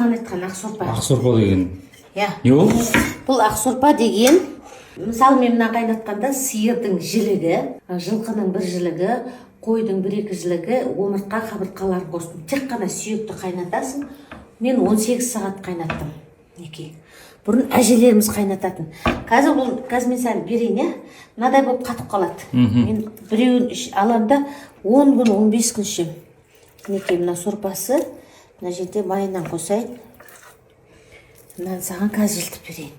саған айтқан ақ сорпа. Ақ сорпа деген. Иә. Не ол? Бұл ақ сорпа деген, мысалы мен мына қайнатқанда сиырдың жілігі, жылқының бір жілігі, қойдың бір-екі жілігі, омыртқа қабырғаларын қостым. Тек қана сүйекті қайнатасың. Мен 18 сағат қайнаттым. Неке. Бұрын әжелеріміз қайнататын. Қазір мен сәл берейін, иә? Мынадай болып қатып қалады. Мен біреуін алам да 10 күн, 15 күн ішем. Неке, мына сорпасы, мына жерде майынан қосайын. Мынаны саған қазір жылтып берейін.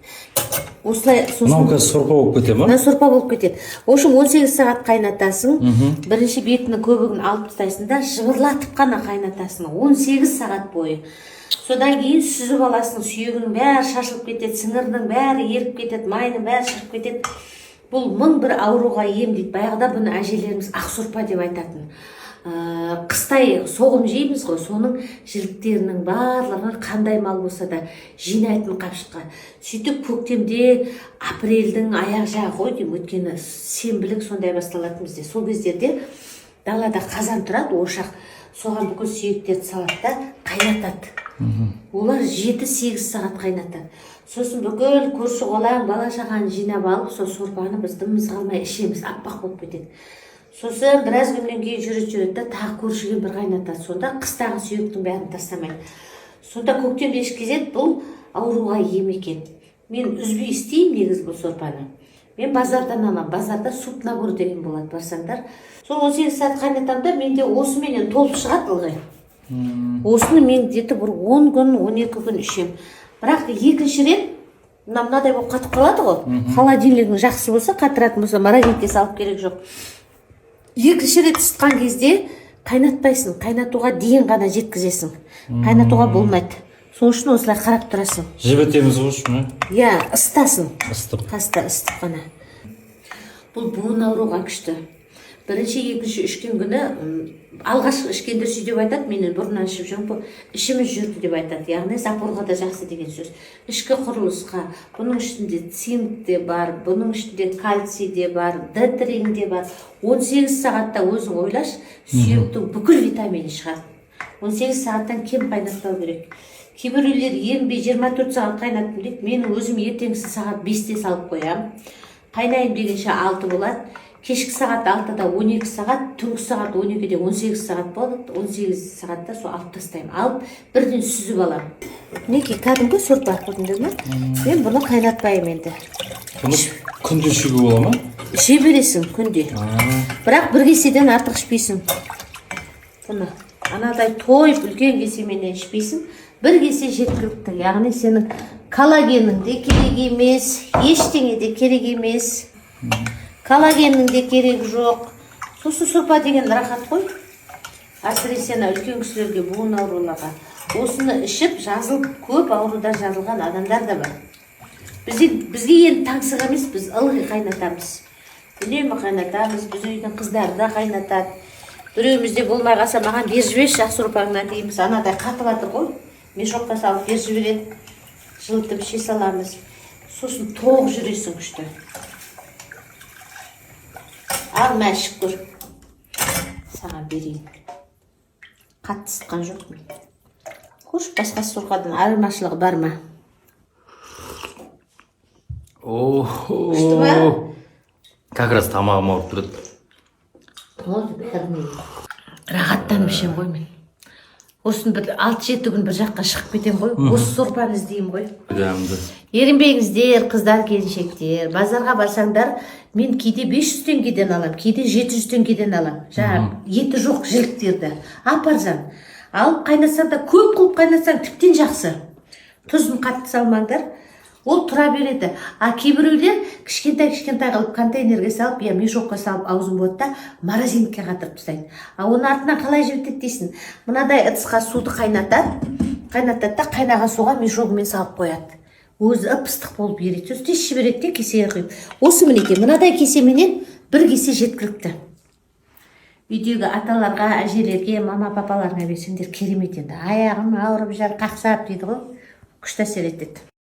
Осылай сосын... Мынау қазір сорпа болып кетеді ма? Мына сорпа болып кетеді. В общем, 18 сағат қайнатасың. Бірінші бетінің көбігін алып тастайсың да, жыбырлатып қана қайнатасың. 18 сағат бойы. Содан кейін сүзіп аласың, сүйегінің бәрі шашылып кетеді, сіңірінің бәрі еріп кетеді, майының бәрі шығып кетеді. Бұл 1001 ауруға ем дейді. Баяғыда бұны әжелеріміз ақ сорпа деп айтатын. Қыстай соғым жейміз ғой, соның жіліктерінің барлығын қандай мал болса да жинайтын қапшыққа. Сөйтіп көктемде апрельдің аяқ жағы ғой деймін, өйткені сенбілік сондай басталатын бізде. Сол кездерде далада қазан тұрады, ошақ, соған бүкіл сүйектерді салады да қайнатады. Олар 7-8 сағат қайнатады. Сосын бүкіл көрші қолаң бала шағаны жинап алып, сол сорпаны біз дымымыз қалмай ішеміз, аппақ болып кетеді. Сосын біраз күннен кейін жүреді да тағы көршіге бір қайнатады. Сонда қыстағы сүйектің бәрін тастамайды. Сонда көктемде ішкізеді, бұл ауруға ем екен. Мен үзбей істеймін негізі бұл сорпаны. Мен базардан алам. Базарда суп набор деген болады, барсаңдар. Сол 18 сағат қайнатамын да, менде осыменен толып шығады ылғи. Осыны мен где-то бір 10 күн, 12 күн ішем. Бірақ екінші рет мынадай болып қатып қалады ғой. Холодильнигің жақсы болса, қатыратын болса, морозилке салып керек жоқ. Екінші рет ысытқан кезде қайнатпайсың, қайнатуға дейін ғана жеткізесің. Қайнатуға болмайды. Сол үшін осылай қарап тұрасың. Жібітеміз ғой ма? Иә, ыстасын. Ыстып. Қаста ыстып қана. Бұл буын ауруға күшті. Бірінші, екінші ішкен күні, алғашқы ішкендер сөйтіп айтады, менен бұрыннан ішіп жүрмін, ішіміз жүрді деп айтады. Яғни запорға да жақсы деген сөз. Ішкі құрылысқа, бұның ішінде цинк де бар, бұның ішінде кальций де бар, D-трин де бар. 18 сағатта өзің ойлаш, сүйектің бүкіл витамині шығады. 18 сағаттан кем қайнатпау керек. Кейбіреулер ерінбей 24 сағат қайнаттым дейді. Мен өзім ертеңгісі сағат 5-те салып қоямын. Қайнайым дегенше 6 болады. Кешкі сағат 6-да 12 сағат, түнгі сағат 12-де 18 сағат болады. 18 сағатта сол алып тастаймын. Алып, бірден сүзіп аламын. Неке, кәдімгі сорпа көрдіңдер ме? Мен бұны қайнатпаймын енді. Бұны күнде ішуге бола ма? Іше бересің күнде. Бірақ бір кеседен артық ішпейсің. Бұны анадай тойып үлкен кесеменен ішпейсің. Бір кесе жеткілікті. Яғни сенің коллагенің де керек емес, ештеңе де керек емес. Коллагеннің де керек жоқ. Сосын сорпа деген рахат қой. Әсіресе үлкен кісілерге, буын ауруларға. Осыны ішіп, көп ауруда жазылған адамдар да бар. Бізге енді таңсық емес, біз ылғи қайнатамыз. Үнемі қайнатамыз, біз үйдің қыздары да қайнатады. Біреуімізде болмай қалса, маған бер жіберші ақ сорпаңнан дейміз. Анадай қатып жатыр ғой. Мешокқа салып бер жібереді. Жылытып іше саламыз. Сосын тоқ жүресің күшті. Ал мәшік көр. Саған берейін. Қатты ысытқан жоқ мен. Көрші басқа сорпадан айырмашылығы бар ма? Күшті ма? Как раз тамағым ауырып тұрады. Рахаттан ішем ғой мен. Осын бір 6-7 күн бір жаққа шығып кетем ғой. Осы сорпаны іздеймін ғой. Ерінбеңіздер, қыздар, келіншектер. Базарға барсаңдар, мен кейде 500 теңгеден алам, кейде 700 теңгеден алам. Жаңа еті жоқ жіліктерді. Апарсаң. Алып қайнасаң да, көп қылып қайнасаң тіптен жақсы. Тұзын қатты салмаңдар. Ол тұра береді. Кейбіреулер кішкентай қылып контейнерге салып, я мешокқа салып аузын болады да, морозилкаға қатырып тастайды. Оны артынан қалай жібітеді дейсің? Мынадай ыдысқа суды қайнатады да қайнаған суға мешогымен салып қояды. Өзі ып-ыстық болып ереді. Сөз тез жібереді де кесеге құйып. Осы мінеке, мынадай кесеменен бір кесе жеткілікті. Үйдегі аталарға, әжелерге, мама-папаларға берсеңдер керемет енді. Аяғым ауырып қақсап дейді ғой. Күшті әсер етеді.